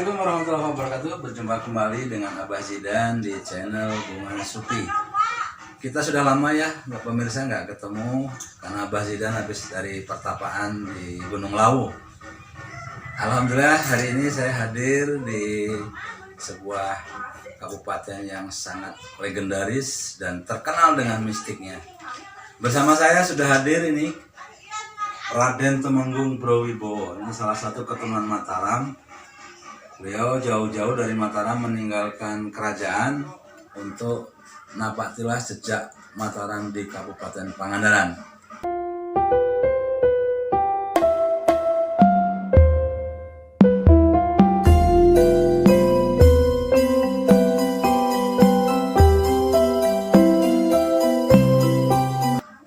Assalamualaikum warahmatullahi wabarakatuh. Berjumpa kembali dengan Abah Zidan di channel Bunga Supi. Kita sudah lama ya pemirsa nggak ketemu karena Abah Zidan habis dari pertapaan di Gunung Lawu. Alhamdulillah hari ini saya hadir di sebuah kabupaten yang sangat legendaris dan terkenal dengan mistiknya. Bersama saya sudah hadir ini Raden Temenggung Browibowo. Ini salah satu keturunan Mataram. Beliau jauh-jauh dari Mataram meninggalkan kerajaan untuk napak tilas jejak Mataram di Kabupaten Pangandaran.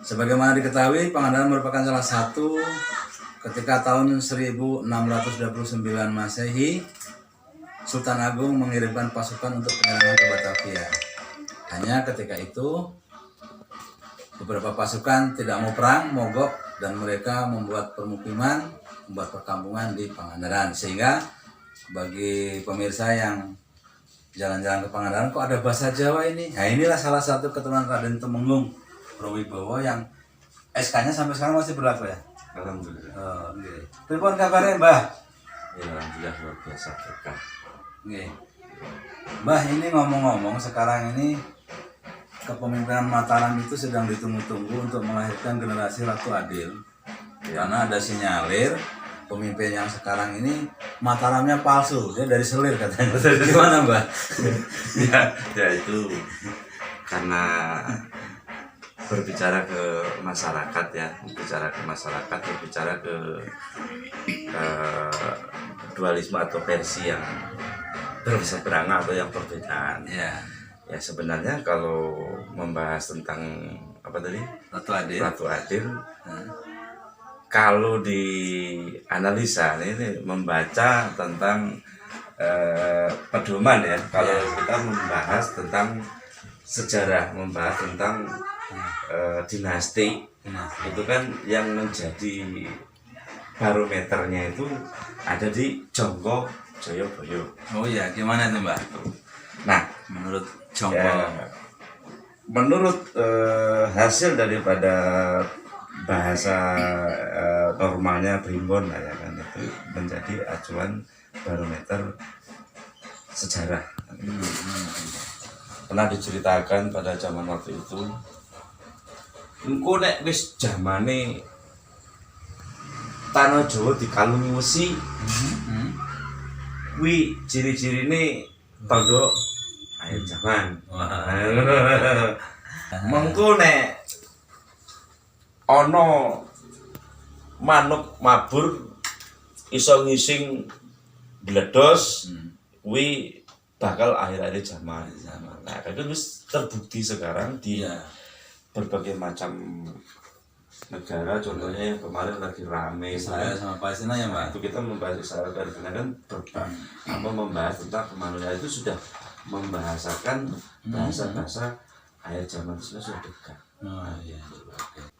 Sebagaimana diketahui, Pangandaran merupakan salah satu ketika tahun 1629 Masehi Sultan Agung mengirimkan pasukan untuk penyerangan ke Batavia. Hanya ketika itu beberapa pasukan tidak mau perang, mogok, dan mereka membuat permukiman, membuat perkampungan di Pangandaran. Sehingga bagi pemirsa yang jalan-jalan ke Pangandaran, kok ada bahasa Jawa ini? Nah, inilah salah satu keturunan Raden Temenggung Browibowo yang SK-nya sampai sekarang masih berlaku ya? Alhamdulillah. Oh, okay. Telepon kabarnya Mbah? Ya, alhamdulillah luar biasa berkah. Okay. Mbah, ini ngomong-ngomong sekarang ini kepemimpinan Mataram itu sedang ditunggu-tunggu untuk melahirkan generasi Ratu Adil. Ya. Karena ada sinyalir pemimpin yang sekarang ini Mataramnya palsu, dia dari selir katanya. Gimana Mbah? ya itu karena berbicara ke masyarakat ya, berbicara ke dualisme atau versi yang berseberangan atau yang perbedaan. Ya sebenarnya kalau membahas tentang apa tadi Ratu Adil, kalau dianalisa ini membaca tentang pedoman ya, kalau kita membahas tentang sejarah, membahas tentang dinasti, itu kan yang menjadi barometernya itu ada di Jonggo Joyoboyo. Oh iya, gimana itu Mbak? Nah, menurut Jonggo, menurut hasil daripada bahasa normalnya Primbon ya kan, itu menjadi acuan barometer sejarah. Pernah diceritakan pada zaman waktu itu, engko nek wis zamane tanah Jawa dikalungi wesi, kuwi ciri-cirine tandha akhir zaman. Mengko nek ana manuk mabur iso ngising bledos, kuwi bakal akhir-akhir zaman. Nah, itu wis terbukti sekarang di berbagai macam negara, contohnya yang kemarin lagi rame Israel sama Palestina ya Mbak. Itu kita membahas Israel dan Palestina kan membahas tentang kemanusiaan itu sudah membahasakan bahasa-bahasa akhir zaman itu sudah dekat. Oh iya.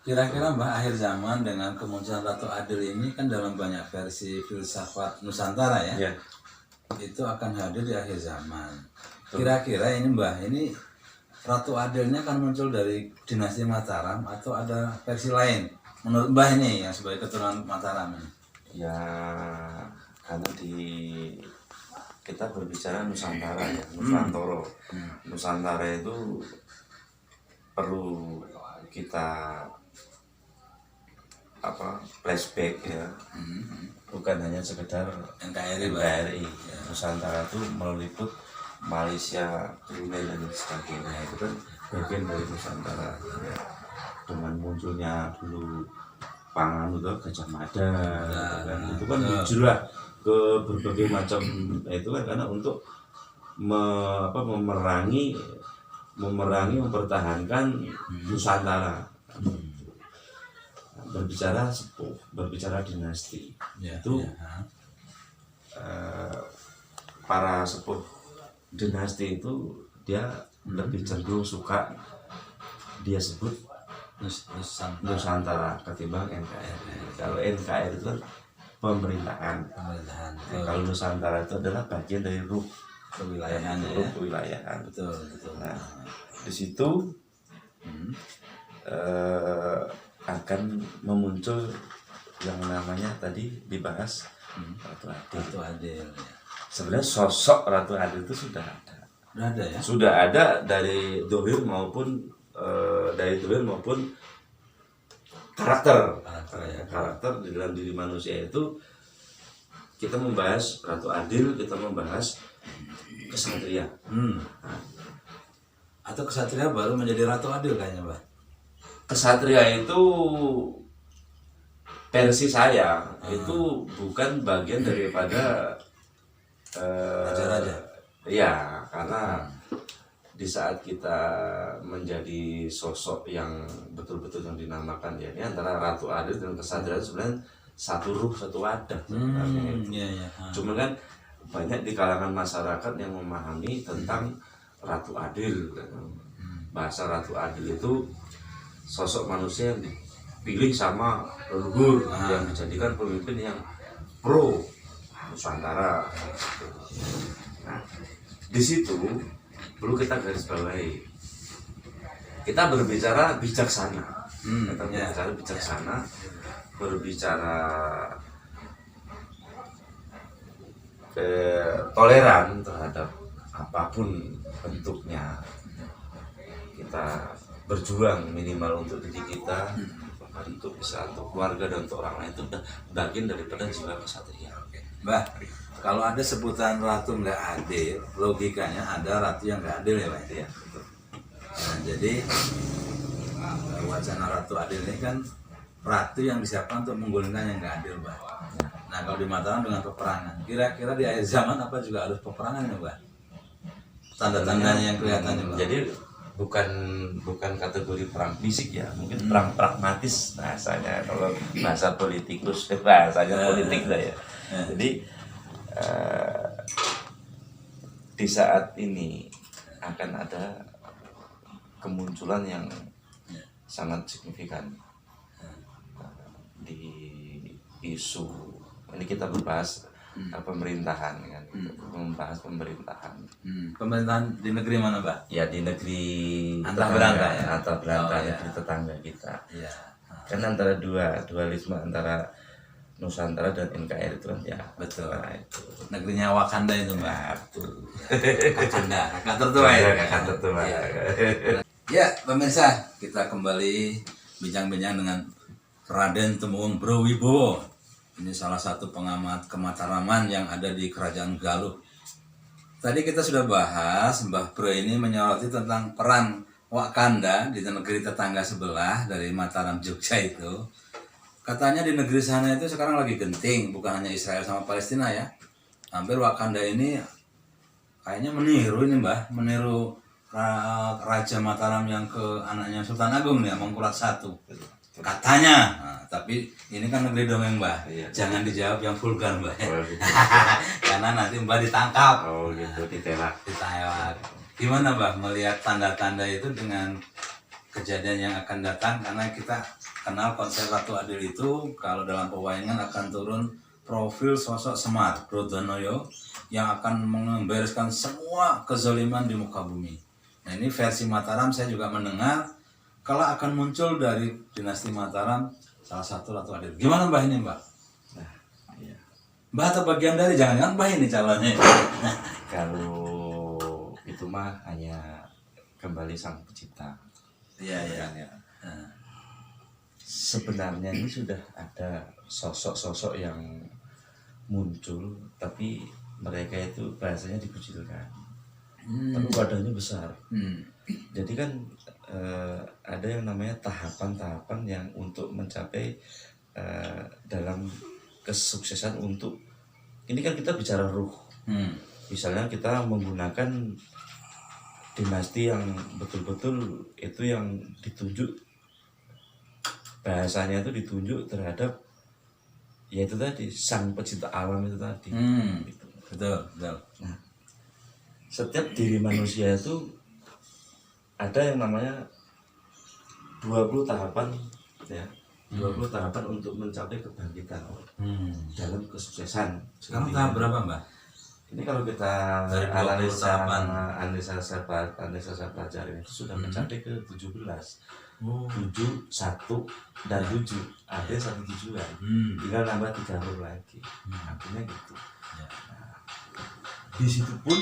Kira-kira Mbak, akhir zaman dengan kemunculan Ratu Adil ini kan dalam banyak versi filsafat Nusantara ya. Itu akan hadir di akhir zaman. Kira-kira ini Mbak, ini Ratu Adilnya kan muncul dari dinasti Mataram atau ada versi lain menurut Mbah ini yang sebagai keturunan Mataram ini? Ya karena kita berbicara Nusantara ya, Nusantara. Nusantara itu perlu kita flashback ya. Bukan hanya sekedar NKRI. Nusantara itu meliput Malaysia, Brunei dan sebagainya, itu kan bagian dari Nusantara ya. Dengan munculnya dulu pangan itu Gajah Mada, itu kan hijrah ke berbagai macam, itu kan karena untuk mempertahankan Nusantara. Berbicara sepuh, berbicara dinasti, itu para sepuh dinasti itu dia lebih cenderung suka dia sebut Nusantara ketimbang NKRI. Kalau NKRI itu kan pemerintahan. Pemerintahan. Nah, kalau Nusantara itu adalah bagian dari ruh Kewilayahan ya. ruh kewilayahan. Betul, betul. Nah, di situ akan memuncul yang namanya tadi dibahas Ratu Adil. Ratu Adil ya. Sebenarnya sosok Ratu Adil itu sudah ada. Udah ada ya? Sudah ada dari dohir maupun karakter. Karakter di dalam diri manusia itu kita membahas Ratu Adil, kita membahas kesatria. Nah, atau kesatria baru menjadi Ratu Adil kayaknya, Mbak. kesatria itu versi saya itu bukan bagian daripada raja-raja. Ya, karena di saat kita menjadi sosok yang betul-betul yang dinamakan ya, ini antara Ratu Adil dan kesatria itu sebenarnya satu ruh, satu wadah sebenarnya. Iya, iya. Cuman kan banyak di kalangan masyarakat yang memahami tentang Ratu Adil. Bahasa Ratu Adil itu sosok manusia yang dipilih sama leluhur yang dijadikan pemimpin yang pro Nusantara. Nah, di situ perlu kita garis bawahi. Kita berbicara bijaksana. Kita berbicara bijaksana, berbicara toleran terhadap apapun bentuknya. Kita berjuang minimal untuk diri kita, untuk bisa untuk keluarga dan untuk orang lain, itu bagian daripada jiwa kesatria. Mbah, kalau ada sebutan ratu nggak adil, logikanya ada ratu yang nggak adil ya, Pak? Ya, Nah, jadi wacana Ratu Adil ini kan ratu yang disiapkan untuk menggulingkan yang nggak adil, Mbak. Nah, kalau di Mataram dengan peperangan, kira-kira di akhir zaman apa juga harus peperangan ya, Mbak? Tanda-tandanya yang kelihatan ya, Mbak. Jadi bukan kategori perang fisik ya, mungkin perang pragmatis bahasanya, kalau bahasa politikus bahasanya politik lah ya. Jadi di saat ini akan ada kemunculan yang sangat signifikan di isu ini. Kita berbahas pemerintahan kan, membahas pemerintahan. Pemerintahan di negeri mana, Mbak? Ya di negeri Antah berantah ya? Antah berantah, Oh, ya. negeri tetangga kita. Iya. Kan antara dualisme antara Nusantara dan NKRI itu kan ya. Betul. Nah, itu. Negerinya Wakanda itu, Mbak. Nah, betul. Wakanda, kakak tertua ya. Kakak tertua. Iya. Ya, pemirsa, kita kembali bincang-bincang dengan Raden Temunggung Browibowo. Ini salah satu pengamat kemataraman yang ada di Kerajaan Galuh. Tadi kita sudah bahas, Mbah Bro ini menyoroti tentang peran Wakanda di negeri tetangga sebelah dari Mataram Jogja itu. Katanya di negeri sana itu sekarang lagi genting, bukan hanya Israel sama Palestina ya. Hampir Wakanda ini kayaknya meniru ini, Mbah, meniru Raja Mataram yang ke anaknya Sultan Agung nih, Mangkurat I. Katanya, nah, tapi ini kan negeri dongeng, Mbah. Iya. Jangan dijawab yang vulgar, Mbah. Oh, gitu. Karena nanti Mbah ditangkap. Oh gitu, ditembak. Ditewak. Gimana, Mbah, melihat tanda-tanda itu dengan kejadian yang akan datang? Karena kita kenal konsep Ratu Adil itu kalau dalam pewayangan akan turun profil sosok Semar Brodanoyo yang akan membereskan semua kezaliman di muka bumi. Nah, ini versi Mataram saya juga mendengar kalau akan muncul dari dinasti Mataram salah satu Ratu Adil. Gimana, Mbah, ini, Mbah? Nah, iya. Mbah atau bagian dari, jangan-jangan Mbah ini calonnya. Kalau itu mah hanya kembali sang pencipta. Iya, iya. Ya. Sebenarnya ini sudah ada sosok-sosok yang muncul, tapi mereka itu bahasanya dikucilkan. Tapi wadahnya besar. Jadi kan ada yang namanya tahapan-tahapan yang untuk mencapai dalam kesuksesan untuk ini kan kita bicara ruh. Misalnya kita menggunakan dinasti yang betul-betul itu yang ditunjuk, bahasanya itu ditunjuk terhadap yaitu tadi sang pecinta alam itu tadi. Gitu. Betul, betul. Nah, setiap diri manusia itu ada yang namanya 20 tahapan ya, 20 tahapan untuk mencapai kebangkitan dalam kesuksesan. Sekarang tahap berapa, Mbak? Ini kalau kita Dari 20 tahapan. analisa saya pelajari itu sudah mencapai ke 17. 7, 1, dan 7. Ada satu tujuan. Tinggal nambah 3 huruf lagi. Artinya gitu. Ya. Nah, di situ pun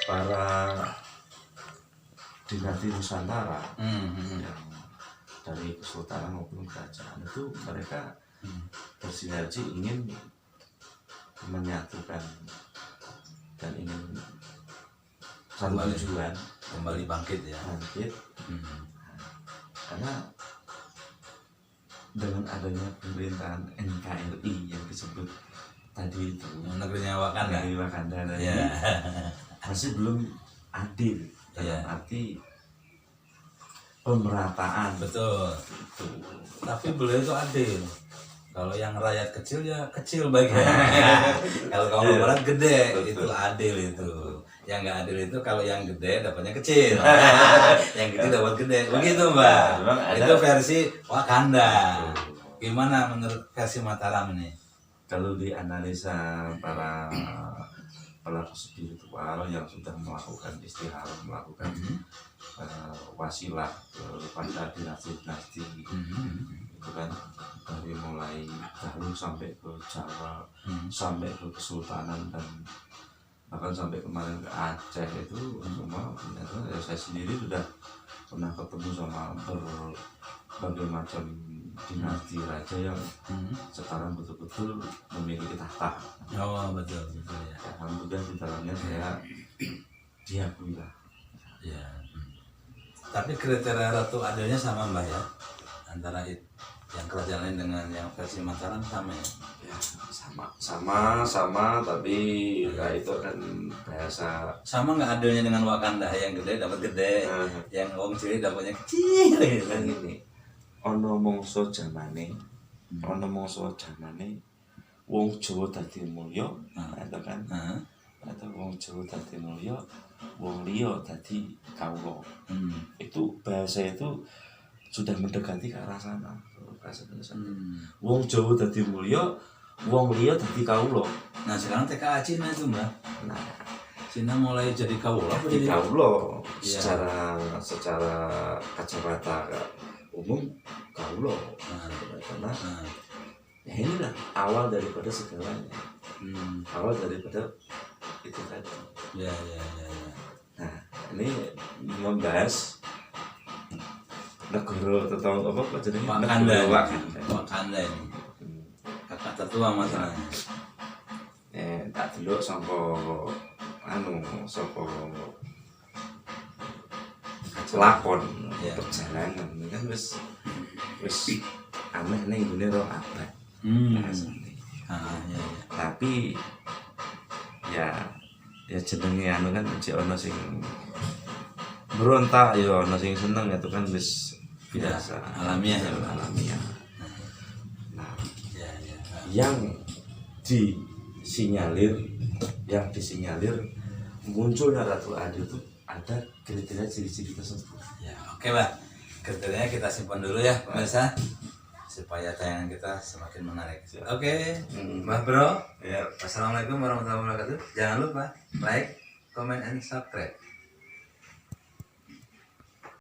para dinasti Nusantara yang dari kesultanan maupun kerajaan itu mereka bersinergi ingin menyatukan dan ingin satu tujuan, kembali bangkit ya. bangkit. Karena dengan adanya pemerintahan NKRI yang disebut tadi itu, Negerinya Wakanda. dari Wakanda tadi, Ya. masih belum adil dalam arti pemerataan. Betul. Itu. Tapi beliau itu adil. Kalau yang rakyat kecil ya kecil bagian. Kalau kaum berat gede, itu adil itu. Yang nggak adil itu kalau yang gede dapatnya kecil, yang kecil dapat gede. Begitu, Mbak. Itu versi Wakanda. Gimana menurut versi Mataram ini? Kalau dianalisa para pelaku spiritual yang sudah melakukan istikharah, melakukan wasilah pada dinasti-dinasti itu kan, dari mulai dahulu sampai ke Jawa, sampai ke Kesultanan, dan bahkan sampai kemarin ke Aceh, itu semua ternyata ya saya sendiri sudah pernah ketemu sama berbagai macam dinasti raja yang sekarang betul-betul memiliki tahta. Oh, betul ya. Alhamdulillah di dalamnya saya diakui lah. Ya. Tapi kriteria ratu adilnya sama, Mbak ya? Antara yang kerajaan lain dengan yang versi Mataram sama ya? Ya, sama, tapi ya itu kan bahasa. Sama nggak adilnya dengan Wakanda, yang gede dapat gede, yang wong cilik dapatnya kecil gitu Kan kan. gini, ono mongso jamane wong Jawa dadi mulya, itu kan. Atau wong Jawa dadi mulya, wong liya dadi kawula. Itu bahasa itu sudah mendekati ke arah sana. Wong Jawa dadi mulya, wong liya dadi kawula. Nah sekarang TKA Cina itu, Mbak. Nah, Cina mulai jadi kawula apa di jadi kawula Iya. secara kacamata umum kawula. Karena ya inilah awal daripada segalanya. Awal daripada itu tadi. Ya. Nah, ini membahas negara atau apa jadi Wakanda. Wakanda. Wakanda ini. Kakak tertua masalahnya. Tak delok saka saka lakon Ya. perjalanan kan wis aneh ning ngene ro abad. Bahasane. Ya. Tapi ya jenenge anu kan mesti ana sing berontak, ya ana sing seneng, itu kan wis biasa, alamiah ya, Pak. alamiah. Nah, Ya. yang disinyalir munculnya Ratu Adil itu ada kriteria ciri-ciri tersebut. Ya, oke, Mbak. Kriterianya kita simpan dulu ya, pemirsa, supaya tayangan kita semakin menarik. Oke, Mbak Bro. Ya. Assalamualaikum warahmatullahi wabarakatuh. Jangan lupa like, comment, and subscribe.